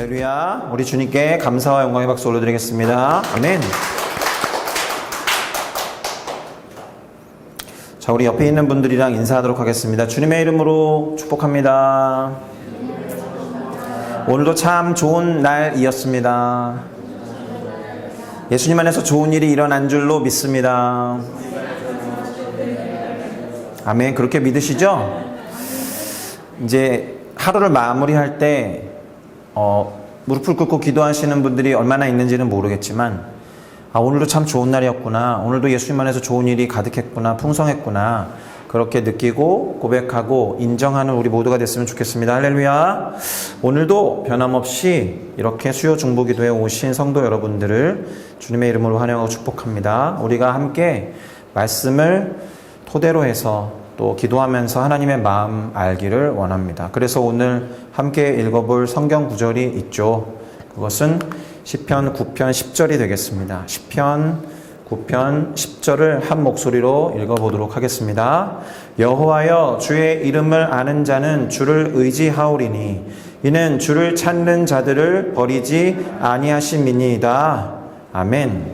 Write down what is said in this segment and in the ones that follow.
할렐루야. 우리 주님께 감사와 영광의 박수 올려드리겠습니다. 아멘. 자, 우리 옆에 있는 분들이랑 인사하도록 하겠습니다. 주님의 이름으로 축복합니다. 오늘도 참 좋은 날이었습니다. 예수님 안에서 좋은 일이 일어난 줄로 믿습니다. 아멘. 그렇게 믿으시죠? 이제 하루를 마무리할 때 무릎을 꿇고 기도하시는 분들이 얼마나 있는지는 모르겠지만 오늘도 참 좋은 날이었구나, 오늘도 예수님 안에서 좋은 일이 가득했구나, 풍성했구나, 그렇게 느끼고 고백하고 인정하는 우리 모두가 됐으면 좋겠습니다. 할렐루야. 오늘도 변함없이 이렇게 수요 중보 기도에 오신 성도 여러분들을 주님의 이름으로 환영하고 축복합니다. 우리가 함께 말씀을 토대로 해서 또 기도하면서 하나님의 마음 알기를 원합니다. 그래서 오늘 함께 읽어볼 성경 구절이 있죠. 그것은 시편 9편 10절이 되겠습니다. 시편 9편 10절을 한 목소리로 읽어보도록 하겠습니다. 여호와여, 주의 이름을 아는 자는 주를 의지하오리니 이는 주를 찾는 자들을 버리지 아니하심이니이다. 아멘.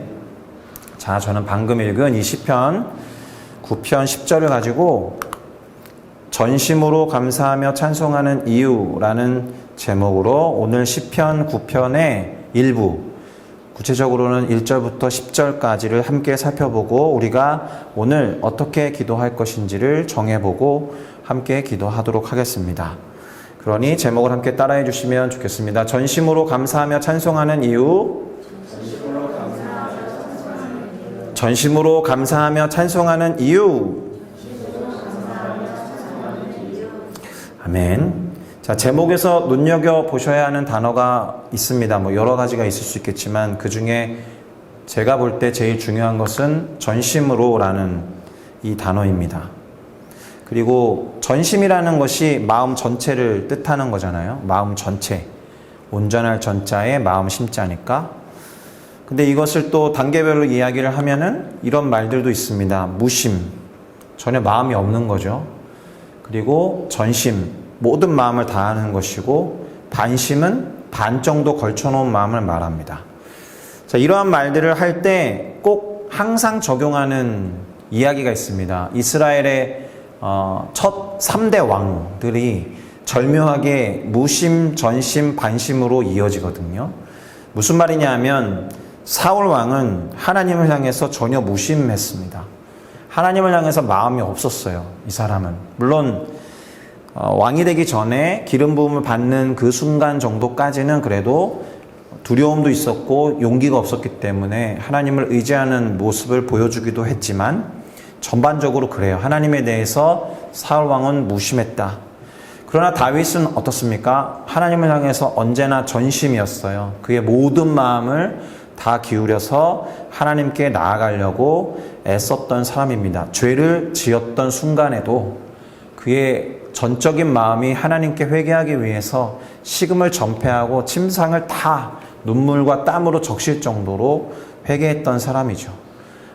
자, 저는 방금 읽은 이 시편 9편 10절을 가지고 전심으로 감사하며 찬송하는 이유라는 제목으로 오늘 시편 9편의 일부, 구체적으로는 1절부터 10절까지를 함께 살펴보고 우리가 오늘 어떻게 기도할 것인지를 정해보고 함께 기도하도록 하겠습니다. 그러니 제목을 함께 따라해 주시면 좋겠습니다. 전심으로 감사하며 찬송하는 이유, 전심으로 감사하며 찬송하는 이유. 아멘. 자, 제목에서 눈여겨보셔야 하는 단어가 있습니다. 여러 가지가 있을 수 있겠지만 그 중에 제가 볼 때 제일 중요한 것은 전심으로라는 이 단어입니다. 그리고 전심이라는 것이 마음 전체를 뜻하는 거잖아요. 마음 전체. 온전할 전자에 마음 심자니까. 근데 이것을 또 단계별로 이야기를 하면은 이런 말들도 있습니다. 무심, 전혀 마음이 없는 거죠. 그리고 전심, 모든 마음을 다하는 것이고, 반심은 반 정도 걸쳐놓은 마음을 말합니다. 자, 이러한 말들을 할 때 꼭 항상 적용하는 이야기가 있습니다. 이스라엘의 첫 3대 왕들이 절묘하게 무심, 전심, 반심으로 이어지거든요. 무슨 말이냐 하면 사울 왕은 하나님을 향해서 전혀 무심했습니다. 하나님을 향해서 마음이 없었어요. 이 사람은. 물론 왕이 되기 전에 기름 부음을 받는 그 순간 정도까지는 그래도 두려움도 있었고 용기가 없었기 때문에 하나님을 의지하는 모습을 보여주기도 했지만 전반적으로 그래요. 하나님에 대해서 사울 왕은 무심했다. 그러나 다윗은 어떻습니까? 하나님을 향해서 언제나 전심이었어요. 그의 모든 마음을 다 기울여서 하나님께 나아가려고 애썼던 사람입니다. 죄를 지었던 순간에도 그의 전적인 마음이 하나님께 회개하기 위해서 식음을 전폐하고 침상을 다 눈물과 땀으로 적실 정도로 회개했던 사람이죠.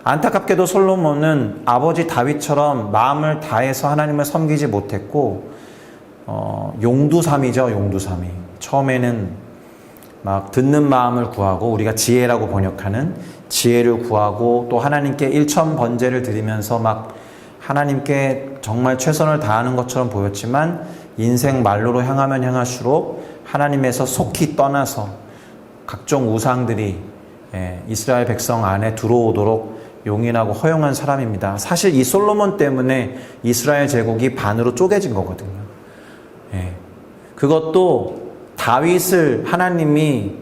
안타깝게도 솔로몬은 아버지 다윗처럼 마음을 다해서 하나님을 섬기지 못했고 용두삼이죠. 용두삼이. 처음에는 막 듣는 마음을 구하고, 우리가 지혜라고 번역하는 지혜를 구하고, 또 하나님께 일천번제를 드리면서 막 하나님께 정말 최선을 다하는 것처럼 보였지만 인생 말로로 향하면 향할수록 하나님에서 속히 떠나서 각종 우상들이 이스라엘 백성 안에 들어오도록 용인하고 허용한 사람입니다. 사실 이 솔로몬 때문에 이스라엘 제국이 반으로 쪼개진 거거든요. 그것도 다윗을 하나님이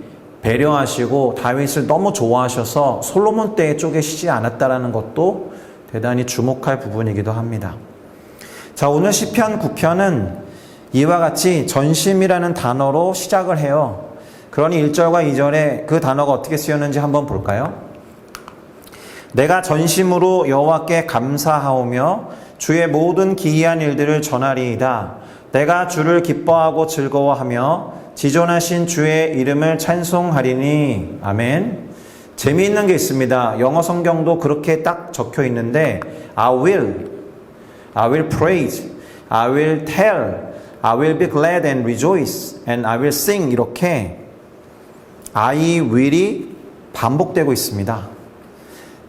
배려하시고 다윗을 너무 좋아하셔서 솔로몬 때에 쪼개시지 않았다라는 것도 대단히 주목할 부분이기도 합니다. 자, 오늘 시편 9편은 이와 같이 전심이라는 단어로 시작을 해요. 그러니 1절과 2절에 그 단어가 어떻게 쓰였는지 한번 볼까요? 내가 전심으로 여호와께 감사하오며 주의 모든 기이한 일들을 전하리이다. 내가 주를 기뻐하고 즐거워하며 지존하신 주의 이름을 찬송하리니. 아멘. 재미있는 게 있습니다. 영어 성경도 그렇게 딱 적혀 있는데 I will praise, I will tell, I will be glad and rejoice, and I will sing, 이렇게 I will이 반복되고 있습니다.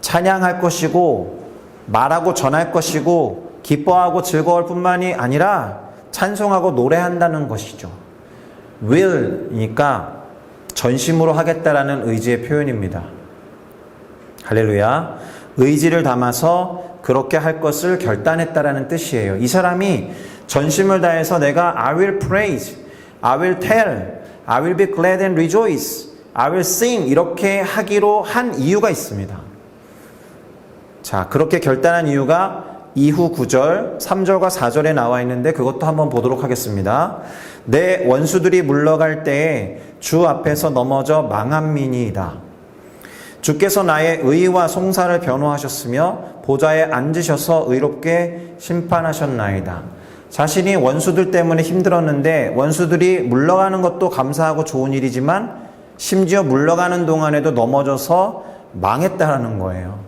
찬양할 것이고 말하고 전할 것이고 기뻐하고 즐거울 뿐만이 아니라 찬송하고 노래한다는 것이죠. will이니까 전심으로 하겠다라는 의지의 표현입니다. 할렐루야. 의지를 담아서 그렇게 할 것을 결단했다라는 뜻이에요. 이 사람이 전심을 다해서 내가 I will praise, I will tell, I will be glad and rejoice, I will sing 이렇게 하기로 한 이유가 있습니다. 자, 그렇게 결단한 이유가 이후 9절, 3절과 4절에 나와 있는데 그것도 한번 보도록 하겠습니다. 내 원수들이 물러갈 때에 주 앞에서 넘어져 망한민이이다. 주께서 나의 의와 송사를 변호하셨으며 보좌에 앉으셔서 의롭게 심판하셨나이다. 자신이 원수들 때문에 힘들었는데 원수들이 물러가는 것도 감사하고 좋은 일이지만 심지어 물러가는 동안에도 넘어져서 망했다라는 거예요.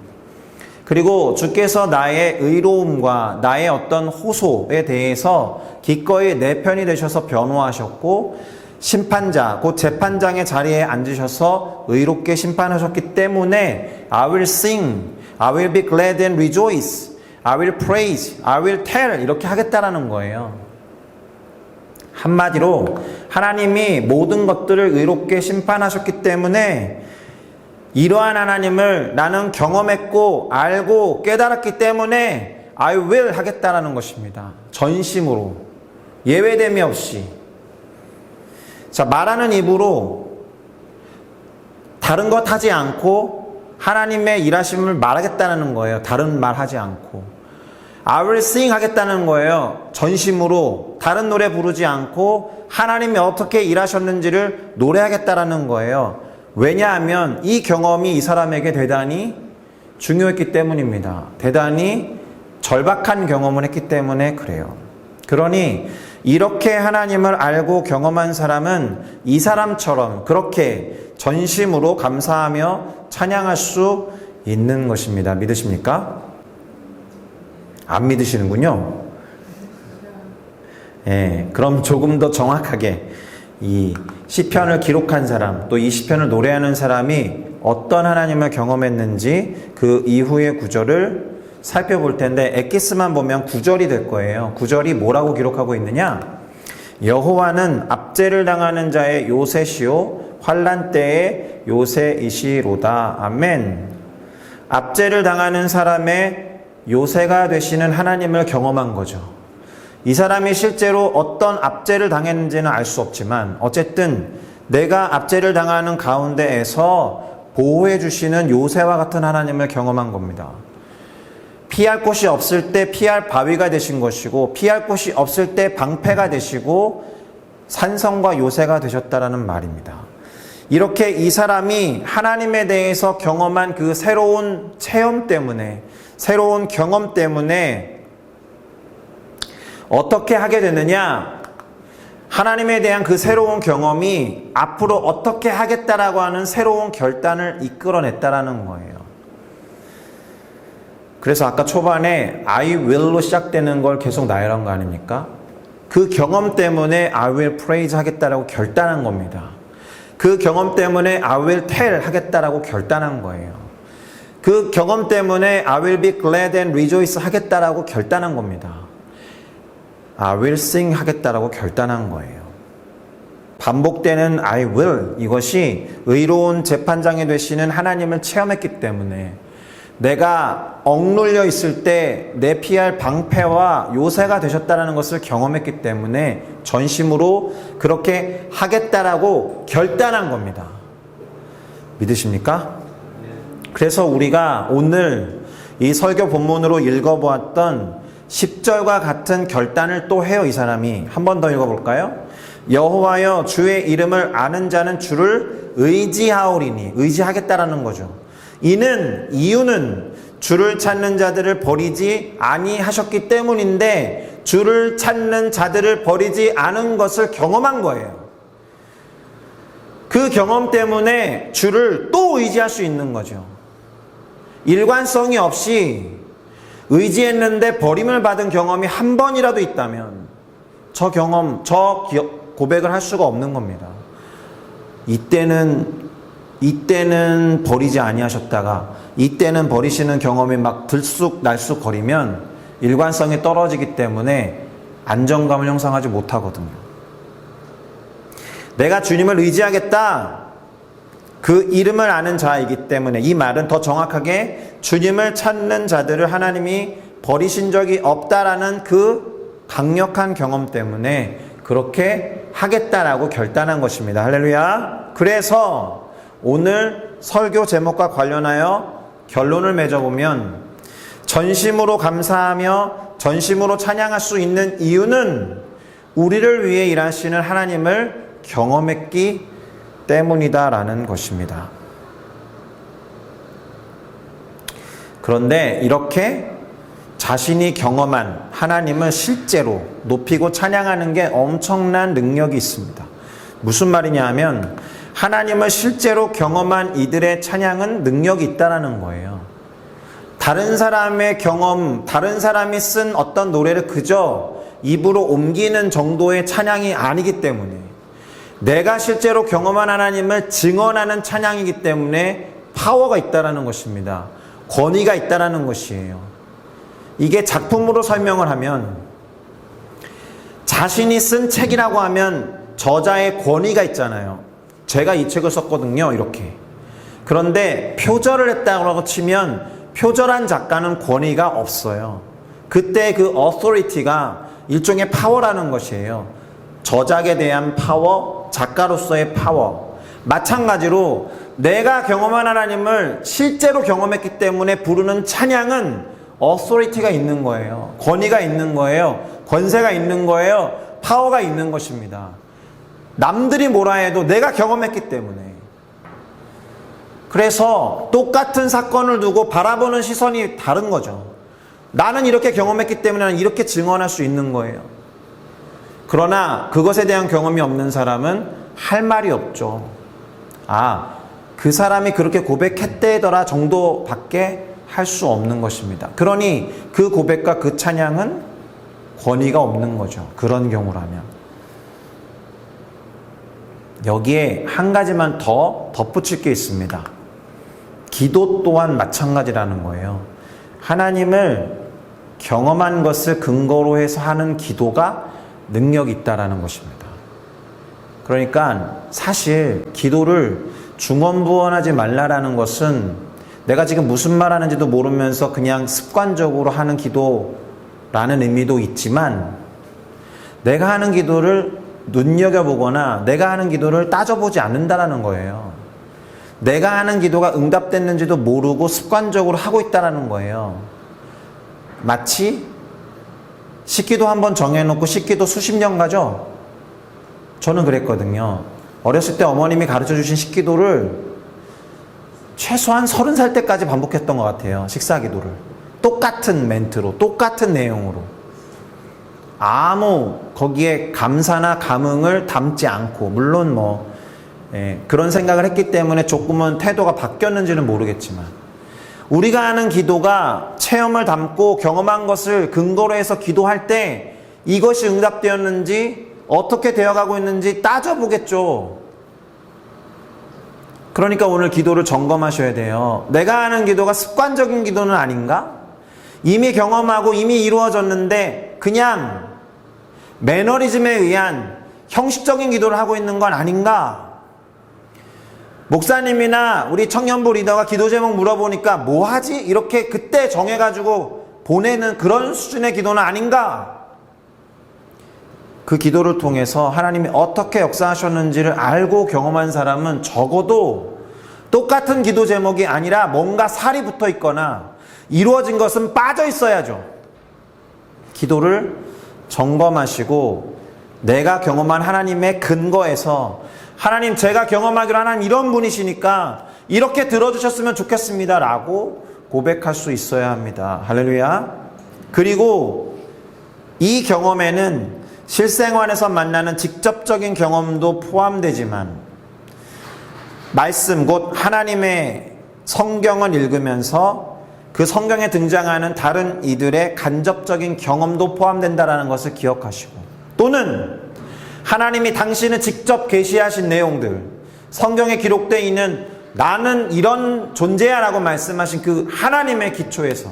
그리고 주께서 나의 의로움과 나의 어떤 호소에 대해서 기꺼이 내 편이 되셔서 변호하셨고 심판자, 곧 재판장의 자리에 앉으셔서 의롭게 심판하셨기 때문에 I will sing, I will be glad and rejoice, I will praise, I will tell 이렇게 하겠다라는 거예요. 한마디로 하나님이 모든 것들을 의롭게 심판하셨기 때문에 이러한 하나님을 나는 경험했고 알고 깨달았기 때문에 I will 하겠다라는 것입니다. 전심으로 예외됨이 없이. 자, 말하는 입으로 다른 것 하지 않고 하나님의 일하심을 말하겠다는 거예요. 다른 말 하지 않고. I will sing 하겠다는 거예요. 전심으로 다른 노래 부르지 않고 하나님이 어떻게 일하셨는지를 노래하겠다라는 거예요. 왜냐하면 이 경험이 이 사람에게 대단히 중요했기 때문입니다. 대단히 절박한 경험을 했기 때문에 그래요. 그러니 이렇게 하나님을 알고 경험한 사람은 이 사람처럼 그렇게 전심으로 감사하며 찬양할 수 있는 것입니다. 믿으십니까? 안 믿으시는군요. 예, 그럼 조금 더 정확하게 이 시편을 기록한 사람, 또 이 시편을 노래하는 사람이 어떤 하나님을 경험했는지 그 이후의 구절을 살펴볼 텐데 엑기스만 보면 9절이 될 거예요. 9절이 뭐라고 기록하고 있느냐? 여호와는 압제를 당하는 자의 요새시요 환난 때의 요새이시로다. 아멘. 압제를 당하는 사람의 요새가 되시는 하나님을 경험한 거죠. 이 사람이 실제로 어떤 압제를 당했는지는 알 수 없지만 어쨌든 내가 압제를 당하는 가운데에서 보호해 주시는 요새와 같은 하나님을 경험한 겁니다. 피할 곳이 없을 때 피할 바위가 되신 것이고 피할 곳이 없을 때 방패가 되시고 산성과 요새가 되셨다라는 말입니다. 이렇게 이 사람이 하나님에 대해서 경험한 그 새로운 체험 때문에 새로운 경험 때문에 어떻게 하게 되느냐? 하나님에 대한 그 새로운 경험이 앞으로 어떻게 하겠다라고 하는 새로운 결단을 이끌어냈다라는 거예요. 그래서 아까 초반에 I will로 시작되는 걸 계속 나열한 거 아닙니까? 그 경험 때문에 I will praise 하겠다라고 결단한 겁니다. 그 경험 때문에 I will tell 하겠다라고 결단한 거예요. 그 경험 때문에 I will be glad and rejoice 하겠다라고 결단한 겁니다. I will sing 하겠다라고 결단한 거예요. 반복되는 I will 이것이 의로운 재판장이 되시는 하나님을 체험했기 때문에 내가 억눌려 있을 때 내 피할 방패와 요새가 되셨다는 것을 경험했기 때문에 전심으로 그렇게 하겠다라고 결단한 겁니다. 믿으십니까? 그래서 우리가 오늘 이 설교 본문으로 읽어보았던 10절과 같은 결단을 또 해요. 이 사람이 한 번 더 읽어볼까요? 여호와여 주의 이름을 아는 자는 주를 의지하오리니 의지하겠다라는 거죠. 이유는 주를 찾는 자들을 버리지 아니하셨기 때문인데 주를 찾는 자들을 버리지 않은 것을 경험한 거예요. 그 경험 때문에 주를 또 의지할 수 있는 거죠. 일관성이 없이 의지했는데 버림을 받은 경험이 한 번이라도 있다면 저 고백을 할 수가 없는 겁니다. 이때는 이때는 버리지 아니하셨다가 이때는 버리시는 경험이 막 들쑥날쑥 거리면 일관성이 떨어지기 때문에 안정감을 형성하지 못하거든요. 내가 주님을 의지하겠다, 그 이름을 아는 자이기 때문에, 이 말은 더 정확하게 주님을 찾는 자들을 하나님이 버리신 적이 없다라는 그 강력한 경험 때문에 그렇게 하겠다라고 결단한 것입니다. 할렐루야. 그래서 오늘 설교 제목과 관련하여 결론을 맺어보면, 전심으로 감사하며 전심으로 찬양할 수 있는 이유는 우리를 위해 일하시는 하나님을 경험했기 때문이다라는 것입니다. 그런데 이렇게 자신이 경험한 하나님을 실제로 높이고 찬양하는 게 엄청난 능력이 있습니다. 무슨 말이냐 하면, 하나님을 실제로 경험한 이들의 찬양은 능력이 있다라는 거예요. 다른 사람의 경험, 다른 사람이 쓴 어떤 노래를 그저 입으로 옮기는 정도의 찬양이 아니기 때문에, 내가 실제로 경험한 하나님을 증언하는 찬양이기 때문에 파워가 있다라는 것입니다. 권위가 있다라는 것이에요. 이게 작품으로 설명을 하면, 자신이 쓴 책이라고 하면 저자의 권위가 있잖아요. 제가 이 책을 썼거든요, 이렇게. 그런데 표절을 했다고 치면 표절한 작가는 권위가 없어요. 그때 그 authority가 일종의 파워라는 것이에요. 저작에 대한 파워, 작가로서의 파워. 마찬가지로 내가 경험한 하나님을 실제로 경험했기 때문에 부르는 찬양은 authority가 있는 거예요. 권위가 있는 거예요. 권세가 있는 거예요. 파워가 있는 것입니다. 남들이 뭐라 해도 내가 경험했기 때문에. 그래서 똑같은 사건을 두고 바라보는 시선이 다른 거죠. 나는 이렇게 경험했기 때문에 나는 이렇게 증언할 수 있는 거예요. 그러나 그것에 대한 경험이 없는 사람은 할 말이 없죠. 아, 그 사람이 그렇게 고백했대더라 정도밖에 할 수 없는 것입니다. 그러니 그 고백과 그 찬양은 권위가 없는 거죠. 그런 경우라면. 여기에 한 가지만 더 덧붙일 게 있습니다. 기도 또한 마찬가지라는 거예요. 하나님을 경험한 것을 근거로 해서 하는 기도가 능력이 있다라는 것입니다. 그러니까 사실 기도를 중언부언하지 말라라는 것은 내가 지금 무슨 말 하는지도 모르면서 그냥 습관적으로 하는 기도라는 의미도 있지만, 내가 하는 기도를 눈여겨보거나 내가 하는 기도를 따져보지 않는다라는 거예요. 내가 하는 기도가 응답됐는지도 모르고 습관적으로 하고 있다라는 거예요. 마치 식기도 한번 정해놓고 식기도 수십 년 가죠? 저는 그랬거든요. 어렸을 때 어머님이 가르쳐 주신 식기도를 최소한 30살 때까지 반복했던 것 같아요. 식사기도를. 똑같은 멘트로, 똑같은 내용으로. 아무 거기에 감사나 감흥을 담지 않고, 물론 그런 생각을 했기 때문에 조금은 태도가 바뀌었는지는 모르겠지만, 우리가 하는 기도가 체험을 담고 경험한 것을 근거로 해서 기도할 때 이것이 응답되었는지 어떻게 되어가고 있는지 따져보겠죠. 그러니까 오늘 기도를 점검하셔야 돼요. 내가 하는 기도가 습관적인 기도는 아닌가? 이미 경험하고 이미 이루어졌는데 그냥 매너리즘에 의한 형식적인 기도를 하고 있는 건 아닌가? 목사님이나 우리 청년부 리더가 기도 제목 물어보니까 뭐 하지? 이렇게 그때 정해가지고 보내는 그런 수준의 기도는 아닌가? 그 기도를 통해서 하나님이 어떻게 역사하셨는지를 알고 경험한 사람은 적어도 똑같은 기도 제목이 아니라 뭔가 살이 붙어 있거나 이루어진 것은 빠져 있어야죠. 기도를 점검하시고 내가 경험한 하나님의 근거에서, 하나님, 제가 경험하기로 하나님 이런 분이시니까 이렇게 들어주셨으면 좋겠습니다 라고 고백할 수 있어야 합니다. 할렐루야. 그리고 이 경험에는 실생활에서 만나는 직접적인 경험도 포함되지만, 말씀 곧 하나님의 성경을 읽으면서 그 성경에 등장하는 다른 이들의 간접적인 경험도 포함된다는 것을 기억하시고, 또는 하나님이 당신을 직접 계시하신 내용들, 성경에 기록되어 있는 나는 이런 존재야 라고 말씀하신 그 하나님의 기초에서,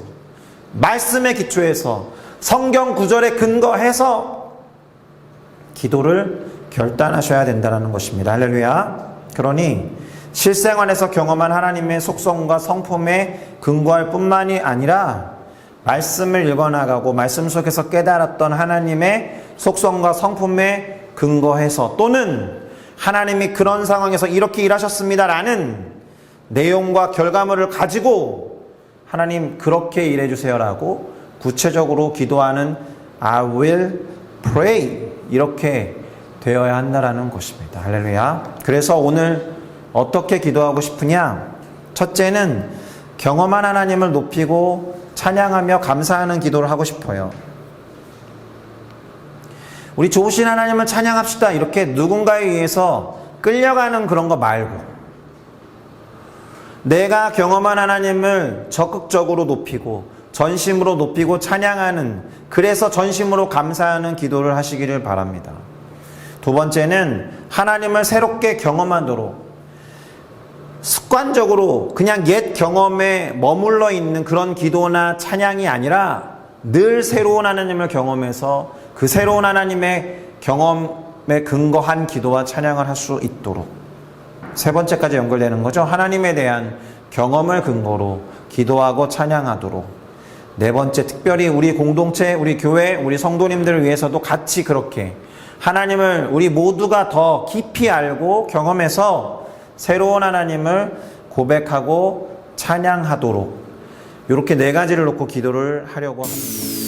말씀의 기초에서, 성경 구절에 근거해서 기도를 결단하셔야 된다는 것입니다. 할렐루야. 그러니 실생활에서 경험한 하나님의 속성과 성품에 근거할 뿐만이 아니라 말씀을 읽어나가고 말씀 속에서 깨달았던 하나님의 속성과 성품에 근거해서, 또는 하나님이 그런 상황에서 이렇게 일하셨습니다라는 내용과 결과물을 가지고 하나님 그렇게 일해주세요라고 구체적으로 기도하는 I will pray, 이렇게 되어야 한다라는 것입니다. 할렐루야. 그래서 오늘 어떻게 기도하고 싶으냐? 첫째는 경험한 하나님을 높이고 찬양하며 감사하는 기도를 하고 싶어요. 우리 좋으신 하나님을 찬양합시다, 이렇게 누군가에 의해서 끌려가는 그런 거 말고, 내가 경험한 하나님을 적극적으로 높이고 전심으로 높이고 찬양하는, 그래서 전심으로 감사하는 기도를 하시기를 바랍니다. 두 번째는 하나님을 새롭게 경험하도록 습관적으로 그냥 옛 경험에 머물러 있는 그런 기도나 찬양이 아니라 늘 새로운 하나님을 경험해서 그 새로운 하나님의 경험에 근거한 기도와 찬양을 할 수 있도록, 세 번째까지 연결되는 거죠. 하나님에 대한 경험을 근거로 기도하고 찬양하도록. 네 번째, 특별히 우리 공동체, 우리 교회, 우리 성도님들을 위해서도 같이 그렇게 하나님을 우리 모두가 더 깊이 알고 경험해서 새로운 하나님을 고백하고 찬양하도록, 이렇게 네 가지를 놓고 기도를 하려고 합니다.